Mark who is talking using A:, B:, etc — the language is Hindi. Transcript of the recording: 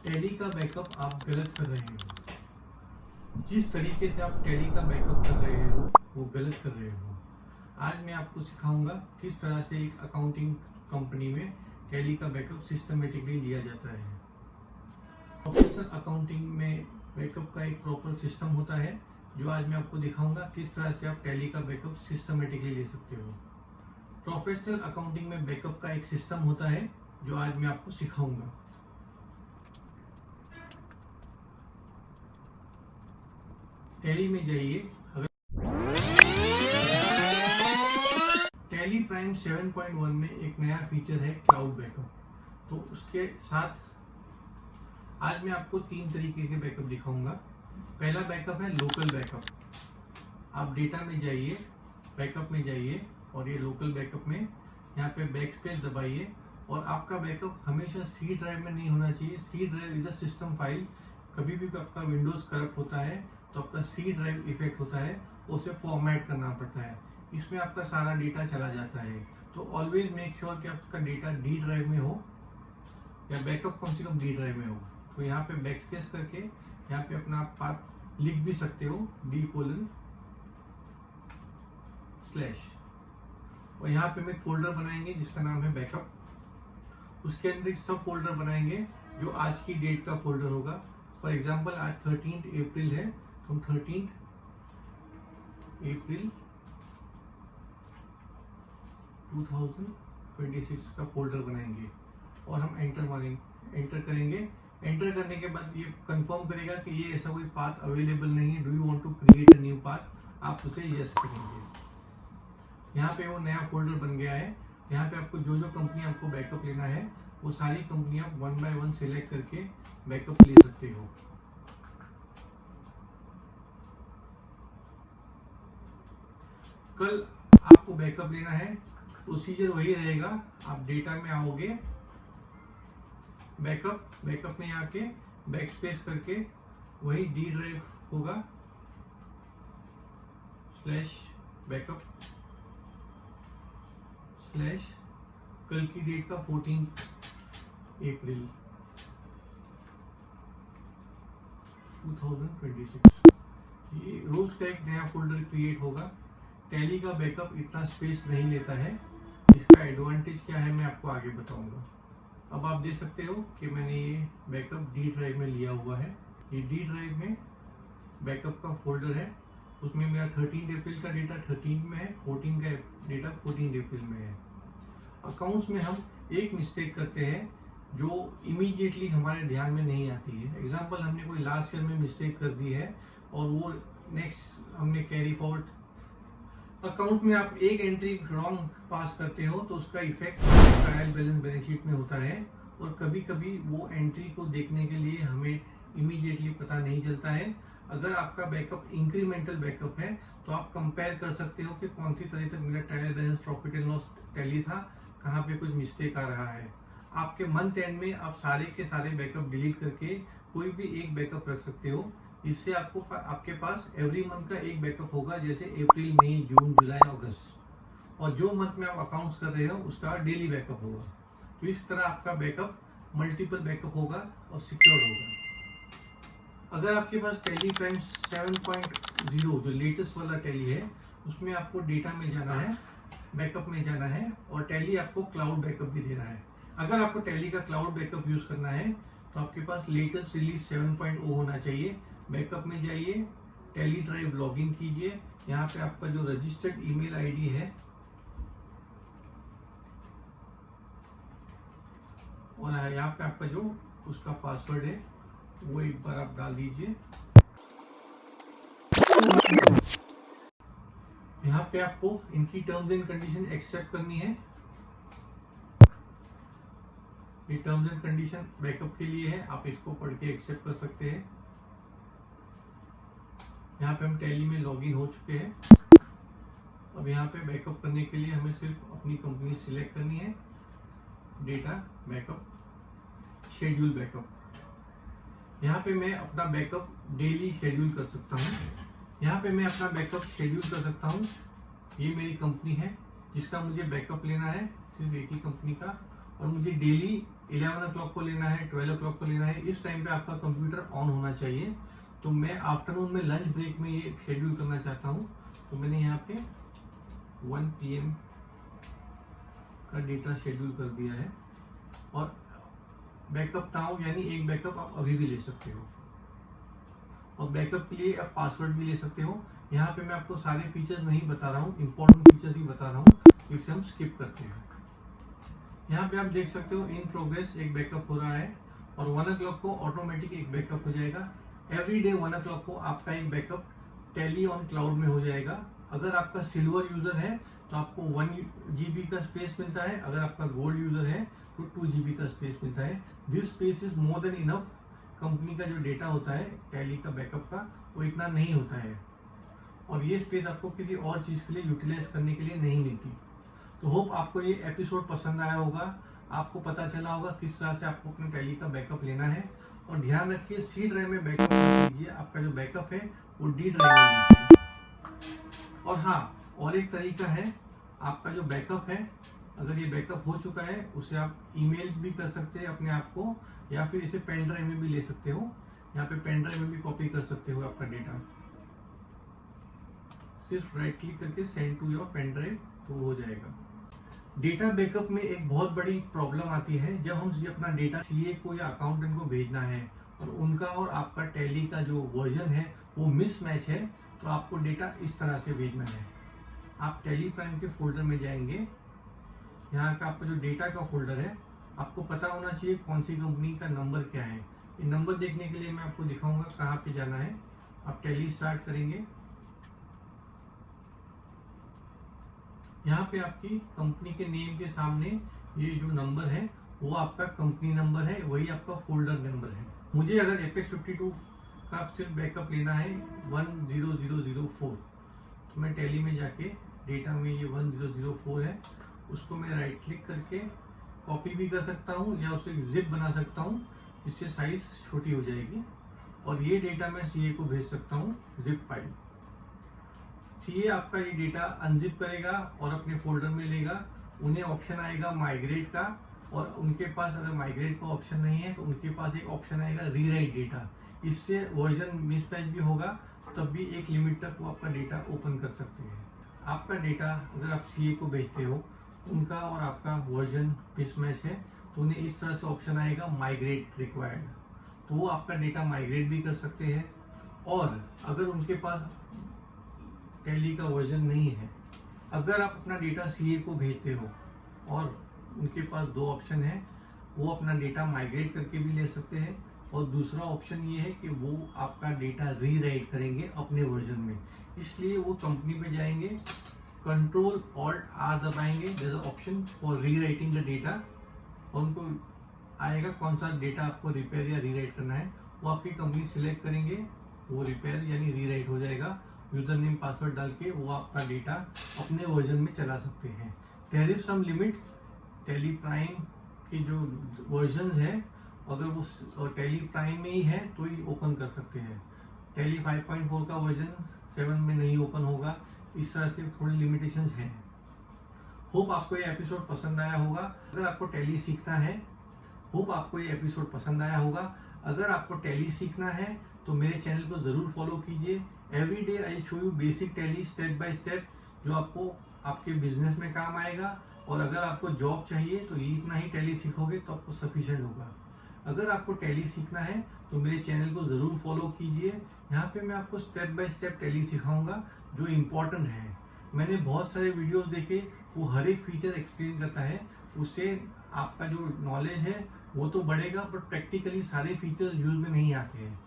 A: टैली का बैकअप आप गलत कर रहे हो। जिस तरीके से आप टैली का बैकअप कर रहे हो वो गलत कर रहे हो। आज मैं आपको सिखाऊंगा किस तरह से एक अकाउंटिंग कंपनी में टैली का बैकअप सिस्टमेटिकली लिया जाता है। प्रोफेशनल अकाउंटिंग में बैकअप का एक प्रॉपर सिस्टम होता है जो आज मैं आपको दिखाऊंगा किस तरह से आप टैली का बैकअप सिस्टमेटिकली ले सकते हो। प्रोफेशनल अकाउंटिंग में बैकअप का एक सिस्टम होता है जो आज मैं आपको सिखाऊंगा। टैली में जाइए। टैली प्राइम 7.1 में एक नया फीचर है क्लाउड बैकअप। तो उसके साथ आज मैं आपको 3 तरीके के बैकअप दिखाऊंगा। पहला बैकअप है लोकल बैकअप। आप डेटा में जाइए, बैकअप में जाइए और ये लोकल बैकअप में यहाँ पे बैक स्पेस दबाइए और आपका बैकअप हमेशा सी ड्राइव में नहीं होना चाहिए। C drive is a system file. कभी भी आपका विंडोज करप्ट होता है तो आपका सी ड्राइव इफेक्ट होता है, उसे फॉर्मेट करना पड़ता है। इसमें आपका सारा डेटा चला जाता है। तो ऑलवेज मेक श्योर कि आपका डेटा डी ड्राइव में हो या बैकअप कम से कम डी ड्राइव में हो। तो यहाँ पे बैक स्पेस करके यहाँ पे अपना आप पाथ लिख भी सकते हो d:// और यहाँ पे हम एक फोल्डर बनाएंगे जिसका नाम है बैकअप। उसके अंदर एक सब फोल्डर बनाएंगे जो आज की डेट का फोल्डर होगा। फॉर एग्जाम्पल आज 13 अप्रैल है तो हम 13 अप्रैल 2026 का फोल्डर बनाएंगे और हम एंटर मारेंगे, एंटर करेंगे। एंटर करने के बाद ये कंफर्म करेगा कि ये ऐसा कोई पाथ अवेलेबल नहीं है। Do you want to create a new path? आप उसे यस करेंगे। यहाँ पे वो नया फोल्डर बन गया है। यहाँ पे आपको जो जो कंपनी आपको बैकअप लेना है वो सारी कंपनी आप 1 बाय 1 सिलेक्ट करके बैकअप ले सकते हो। कल आपको बैकअप लेना है, प्रोसीजर वही रहेगा। आप डेटा में आओगे, बैकअप में आके बैक स्पेस करके वही डी ड्राइव होगा /बैकअप/ कल की डेट का 14 अप्रैल 2026। ये रोज का एक नया फोल्डर क्रिएट होगा। टैली का बैकअप इतना स्पेस नहीं लेता है। इसका एडवांटेज क्या है मैं आपको आगे बताऊंगा। अब आप देख सकते हो कि मैंने ये बैकअप डी ड्राइव में लिया हुआ है। ये डी ड्राइव में बैकअप का फोल्डर है। उसमें मेरा 13 अप्रैल का डेटा 13 में है, 14 का डेटा 14 अप्रैल में है। अकाउंट्स में हम एक मिस्टेक करते हैं जो इमीडिएटली हमारे ध्यान में नहीं आती है। एग्जाम्पल, हमने कोई लास्ट ईयर में मिस्टेक कर दी है और वो नेक्स्ट हमने कैरी फॉरवर्ड। अकाउंट में आप एक एंट्री रॉन्ग पास करते हो तो उसका effect trial balance balance sheet में होता है और कभी कभी वो एंट्री को देखने के लिए हमें इमीडिएटली पता नहीं चलता है। अगर आपका बैकअप इंक्रीमेंटल बैकअप है तो आप कंपेयर कर सकते हो कि कौन सी तारीख तक मेरा trial balance profit and loss tally था, कहाँ पे कुछ मिस्टेक आ रहा है। आपके मंथ एंड में आप सारे के सारे बैकअप डिलीट करके कोई भी एक बैकअप रख सकते हो। इससे आपको आपके पास एवरी मंथ का एक बैकअप होगा, जैसे अप्रैल, मई, जून, जुलाई, अगस्त। और जो मंथ में आप अकाउंट्स कर रहे हो उसका डेली बैकअप होगा। तो इस तरह आपका बैकअप मल्टीपल बैकअप होगा और सिक्योर होगा। अगर आपके पास टैली प्राइम 7.0 जो लेटेस्ट वाला टैली है उसमें आपको डेटा में जाना है, बैकअप में जाना है और टैली आपको क्लाउड बैकअप भी दे रहा है। अगर आपको टैली का क्लाउड बैकअप यूज करना है तो आपके पास लेटेस्ट रिलीज 7.0 होना चाहिए। बैकअप में जाइए, टैली ड्राइव लॉगिन कीजिए। यहाँ पे आपका जो रजिस्टर्ड ईमेल आईडी है और यहाँ पे आपका जो उसका पासवर्ड है वो एक बार आप डाल दीजिए। यहाँ पे आपको इनकी टर्म्स एंड कंडीशन एक्सेप्ट करनी है। ये टर्म्स एंड कंडीशन बैकअप के लिए है, आप इसको पढ़ के एक्सेप्ट कर सकते हैं। यहाँ पे हम टैली में लॉगिन हो चुके हैं। अब यहाँ पे बैकअप करने के लिए हमें सिर्फ अपनी कंपनी सिलेक्ट करनी है। Data backup, schedule backup. यहाँ पे मैं अपना बैकअप डेली शेड्यूल कर सकता हूँ। यहाँ पे मैं अपना बैकअप शेड्यूल कर सकता हूँ। ये मेरी कंपनी है जिसका मुझे बैकअप लेना है, सिर्फ एक ही कंपनी का, और मुझे डेली 11 o'clock को लेना है, 12 o'clock को लेना है, इस टाइम पे आपका कंप्यूटर ऑन होना चाहिए। तो मैं आफ्टरनून में लंच ब्रेक में ये शेड्यूल करना चाहता हूँ। तो मैंने यहाँ पे 1 PM का डेटा शेड्यूल कर दिया है। और बैकअप नाउ यानी एक बैकअप आप अभी भी ले सकते हो, और बैकअप के लिए आप पासवर्ड भी ले सकते हो। यहाँ पे मैं आपको सारे फीचर्स नहीं बता रहा हूँ, इंपॉर्टेंट फीचर्स ही बता रहा हूँ, जिसे हम स्किप करते हैं। यहाँ पे आप देख सकते हो इन प्रोग्रेस एक बैकअप हो रहा है, और 1 o'clock को ऑटोमेटिक एक बैकअप हो जाएगा। एवरी डे 1 o'clock को आपका एक बैकअप टैली ऑन क्लाउड में हो जाएगा। अगर आपका सिल्वर यूजर है तो आपको 1 GB का स्पेस मिलता है, अगर आपका गोल्ड यूजर है तो 2 GB का स्पेस मिलता है। This space is more than enough. Company का जो डेटा होता है टैली का बैकअप का, वो इतना नहीं होता है, और ये स्पेस आपको किसी और चीज़ के लिए यूटिलाइज करने के लिए नहीं मिलती। तो होप आपको ये एपिसोड पसंद आया होगा, आपको पता चला होगा किस तरह से आपको अपने टैली का बैकअप लेना है। और ध्यान रखिए, सी ड्राइव में बैकअप मत लीजिए, आपका जो बैकअप है वो डी ड्राइव में लीजिए। और हाँ, और एक तरीका है, आपका जो बैकअप है, अगर ये बैकअप हो चुका है उसे आप ईमेल भी कर सकते हैं अपने आप को, या फिर इसे पेन ड्राइव में भी ले सकते हो। यहाँ पे पेन ड्राइव में भी कॉपी कर सकते हो आपका डेटा, सिर्फ राइट क्लिक करके send to your pen drive, तो हो जाएगा। डेटा बैकअप में एक बहुत बड़ी प्रॉब्लम आती है, जब हम अपना डेटा सीए को या अकाउंटेंट को भेजना है और उनका और आपका टैली का जो वर्जन है वो मिसमैच है, तो आपको डेटा इस तरह से भेजना है। आप टैली प्राइम के फोल्डर में जाएंगे, यहाँ का आपका जो डेटा का फोल्डर है, आपको पता होना चाहिए कौन सी कंपनी का नंबर क्या है। ये नंबर देखने के लिए मैं आपको दिखाऊंगा कहाँ पे जाना है। आप टैली स्टार्ट करेंगे, यहाँ पे आपकी कंपनी के नेम के सामने ये जो नंबर है वो आपका कंपनी नंबर है, वही आपका फोल्डर नंबर है। मुझे अगर एपेक्स 52 का सिर्फ बैकअप लेना है 10004, तो मैं टैली में जाके डेटा में ये 1004 है, उसको मैं राइट क्लिक करके कॉपी भी कर सकता हूँ या उसे जिप बना सकता हूँ, इससे साइज छोटी हो जाएगी। और ये डेटा मैं सीए को भेज सकता हूँ जिप फाइल। सीए आपका ये डेटा अनजिप करेगा और अपने फोल्डर में लेगा। उन्हें ऑप्शन आएगा माइग्रेट का, और उनके पास अगर माइग्रेट का ऑप्शन नहीं है तो उनके पास एक ऑप्शन आएगा रीराइट डेटा। इससे वर्जन मिसमैच भी होगा, तब भी एक लिमिट तक वो आपका डेटा ओपन कर सकते हैं। आपका डेटा अगर आप सीए को भेजते हो, उनका और आपका वर्जन मिसमैच है, तो उन्हें इस तरह से ऑप्शन आएगा माइग्रेट रिक्वायर्ड, तो वो आपका डेटा माइग्रेट भी कर सकते हैं। और अगर उनके पास टैली का वर्जन नहीं है, अगर आप अपना डेटा सीए को भेजते हो और उनके पास दो ऑप्शन है, वो अपना डेटा माइग्रेट करके भी ले सकते हैं, और दूसरा ऑप्शन ये है कि वो आपका डेटा रीराइट करेंगे अपने वर्जन में। इसलिए वो कंपनी पे जाएंगे, कंट्रोल ऑल्ट आर दबाएंगे, there is option for rewriting the data, और उनको आएगा कौन सा डेटा आपको रिपेयर या रीराइट करना है, वो आपकी कंपनी सिलेक्ट करेंगे, वो रिपेयर यानी रीराइट हो जाएगा। यूजर नेम पासवर्ड डाल के वो आपका डेटा अपने वर्जन में चला सकते हैं। There is some limit, Tally Prime की जो वर्जन है, अगर वो टैली प्राइम में ही है तो ही ओपन कर सकते हैं। टैली 5.4 का वर्जन 7 में नहीं ओपन होगा, इस तरह से थोड़ी लिमिटेशंस हैं। होप आपको ये एपिसोड पसंद आया होगा। अगर आपको टैली सीखना है, होप आपको ये एपिसोड पसंद आया होगा। अगर आपको टैली सीखना है तो मेरे चैनल को ज़रूर फॉलो कीजिए। Every day I show you basic tally step by step, जो आपको आपके बिजनेस में काम आएगा। और अगर आपको जॉब चाहिए तो ये इतना ही टैली सीखोगे तो आपको सफिशिएंट होगा। अगर आपको टैली सीखना है तो मेरे चैनल को ज़रूर फॉलो कीजिए। यहाँ पे मैं आपको स्टेप बाय स्टेप टैली सिखाऊंगा जो इम्पोर्टेंट है। मैंने बहुत सारे वीडियोस देखे, वो हर एक फीचर एक्सप्लेन करता है, उससे आपका जो नॉलेज है वो तो बढ़ेगा, बट प्रैक्टिकली सारे फीचर्स यूज में नहीं आते हैं।